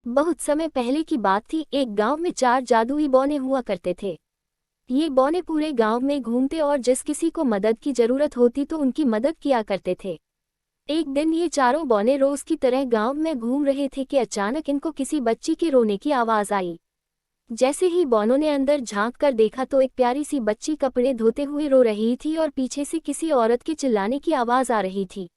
बहुत समय पहले की बात थी। एक गांव में 4 जादुई बौने हुआ करते थे। ये बौने पूरे गांव में घूमते और जिस किसी को मदद की जरूरत होती तो उनकी मदद किया करते थे। एक दिन ये चारों बौने रोज की तरह गांव में घूम रहे थे कि अचानक इनको किसी बच्ची के रोने की आवाज आई। जैसे ही बौनों ने अंदर झांक कर देखा तो एक प्यारी सी बच्ची कपड़े धोते हुए रो रही थी और पीछे से किसी औरत के चिल्लाने की आवाज आ रही थी,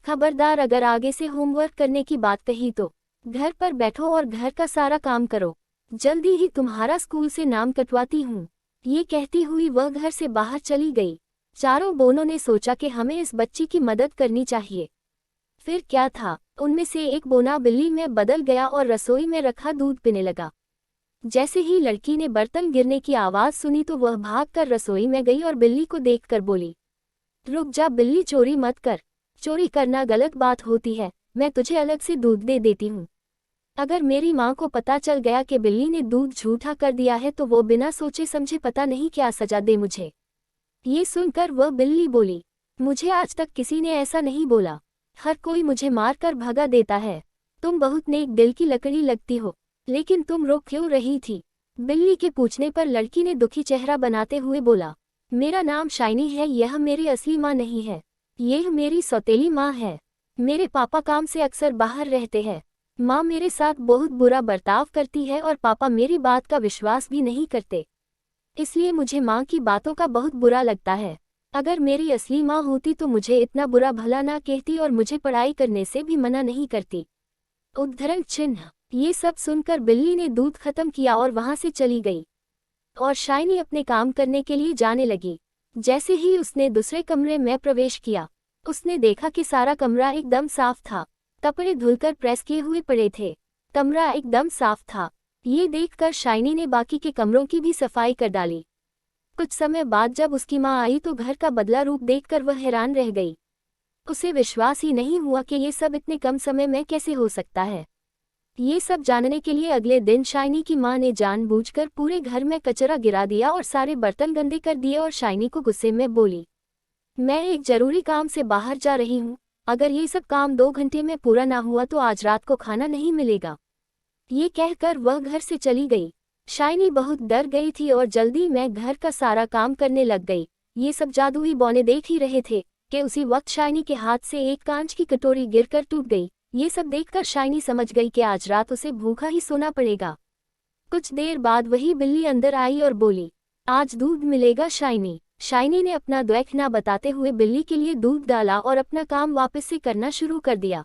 खबरदार, अगर आगे से होमवर्क करने की बात कही तो घर पर बैठो और घर का सारा काम करो, जल्दी ही तुम्हारा स्कूल से नाम कटवाती हूँ। ये कहती हुई वह घर से बाहर चली गई। चारों बोनों ने सोचा कि हमें इस बच्ची की मदद करनी चाहिए। फिर क्या था, उनमें से एक बोना बिल्ली में बदल गया और रसोई में रखा दूध पीने लगा। जैसे ही लड़की ने बर्तन गिरने की आवाज सुनी तो वह भागकर रसोई में गई और बिल्ली को देखकर बोली, रुक जा बिल्ली, चोरी मत कर। चोरी करना गलत बात होती है, मैं तुझे अलग से दूध दे देती हूँ। अगर मेरी माँ को पता चल गया कि बिल्ली ने दूध झूठा कर दिया है तो वो बिना सोचे समझे पता नहीं क्या सजा दे मुझे। ये सुनकर वह बिल्ली बोली, मुझे आज तक किसी ने ऐसा नहीं बोला, हर कोई मुझे मार कर भगा देता है। तुम बहुत नेक दिल की लकड़ी लगती हो, लेकिन तुम रो क्यों रही थी? बिल्ली के पूछने पर लड़की ने दुखी चेहरा बनाते हुए बोला, मेरा नाम शाइनी है, यह मेरी असली माँ नहीं है, यह मेरी सौतेली माँ है। मेरे पापा काम से अक्सर बाहर रहते हैं। माँ मेरे साथ बहुत बुरा बर्ताव करती है और पापा मेरी बात का विश्वास भी नहीं करते, इसलिए मुझे माँ की बातों का बहुत बुरा लगता है। अगर मेरी असली माँ होती तो मुझे इतना बुरा भला ना कहती और मुझे पढ़ाई करने से भी मना नहीं करती। उद्धरण चिन्ह। ये सब सुनकर बिल्ली ने दूध खत्म किया और वहां से चली गई और शाइनी अपने काम करने के लिए जाने लगी। जैसे ही उसने दूसरे कमरे में प्रवेश किया, उसने देखा कि सारा कमरा एकदम साफ था, कपड़े धुलकर प्रेस किए हुए पड़े थे, कमरा एकदम साफ था। ये देखकर शाइनी ने बाकी के कमरों की भी सफाई कर डाली। कुछ समय बाद जब उसकी माँ आई तो घर का बदला रूप देखकर वह हैरान रह गई। उसे विश्वास ही नहीं हुआ कि ये सब इतने कम समय में कैसे हो सकता है। ये सब जानने के लिए अगले दिन शाइनी की माँ ने जानबूझकर पूरे घर में कचरा गिरा दिया और सारे बर्तन गंदे कर दिए और शाइनी को गुस्से में बोली, मैं एक जरूरी काम से बाहर जा रही हूँ, अगर ये सब काम 2 घंटे में पूरा ना हुआ तो आज रात को खाना नहीं मिलेगा। ये कहकर वह घर से चली गई। शाइनी बहुत डर गई थी और जल्दी में घर का सारा काम करने लग गई। ये सब जादुई बौने देख ही रहे थे कि उसी वक्त शाइनी के हाथ से एक कांच की कटोरी गिरकर टूट गई। ये सब देखकर शाइनी समझ गई कि आज रात उसे भूखा ही सोना पड़ेगा। कुछ देर बाद वही बिल्ली अंदर आई और बोली, आज दूध मिलेगा शाइनी। शाइनी ने अपना द्वेख ना बताते हुए बिल्ली के लिए दूध डाला और अपना काम वापस से करना शुरू कर दिया।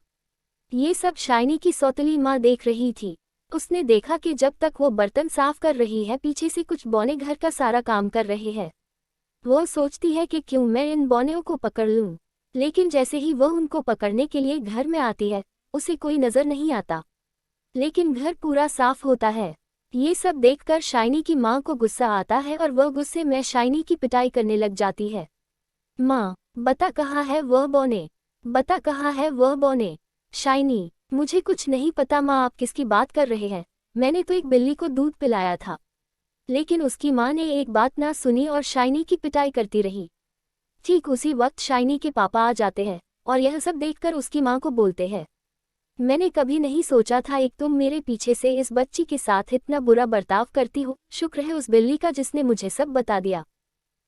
ये सब शाइनी की सौतेली माँ देख रही थी। उसने देखा कि जब तक वो बर्तन साफ कर रही है पीछे से कुछ बौने घर का सारा काम कर रहे हैं। वो सोचती है कि क्यों मैं इन बौनों को पकड़ लूं, लेकिन जैसे ही वह उनको पकड़ने के लिए घर में आती है उसे कोई नजर नहीं आता, लेकिन घर पूरा साफ होता है। ये सब देखकर शाइनी की माँ को गुस्सा आता है और वह गुस्से में शाइनी की पिटाई करने लग जाती है। माँ, बता कहाँ है वह बौने, बता कहाँ है वह बौने। शाइनी, मुझे कुछ नहीं पता माँ, आप किसकी बात कर रहे हैं? मैंने तो एक बिल्ली को दूध पिलाया था। लेकिन उसकी माँ ने एक बात ना सुनी और शाइनी की पिटाई करती रही। ठीक उसी वक्त शाइनी के पापा आ जाते हैं और यह सब देखकर उसकी माँ को बोलते हैं, मैंने कभी नहीं सोचा था एक तुम मेरे पीछे से इस बच्ची के साथ इतना बुरा बर्ताव करती हो। शुक्र है उस बिल्ली का जिसने मुझे सब बता दिया,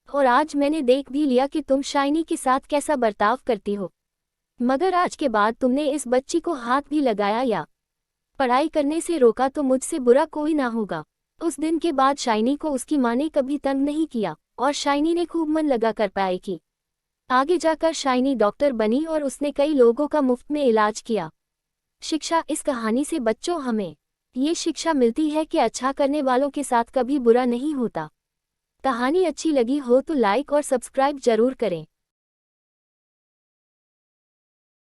और आज मैंने देख भी लिया कि तुम शाइनी के साथ कैसा बर्ताव करती हो। मगर आज के बाद तुमने इस बच्ची को हाथ भी लगाया या पढ़ाई करने से रोका तो मुझसे बुरा कोई ना होगा। उस दिन के बाद शाइनी को उसकी माँ ने कभी तंग नहीं किया और शाइनी ने खूब मन लगा कर पढ़ाई की। आगे जाकर शाइनी डॉक्टर बनी और उसने कई लोगों का मुफ्त में इलाज किया। शिक्षा। इस कहानी से बच्चों हमें ये शिक्षा मिलती है कि अच्छा करने वालों के साथ कभी बुरा नहीं होता। कहानी अच्छी लगी हो तो लाइक और सब्सक्राइब जरूर करें।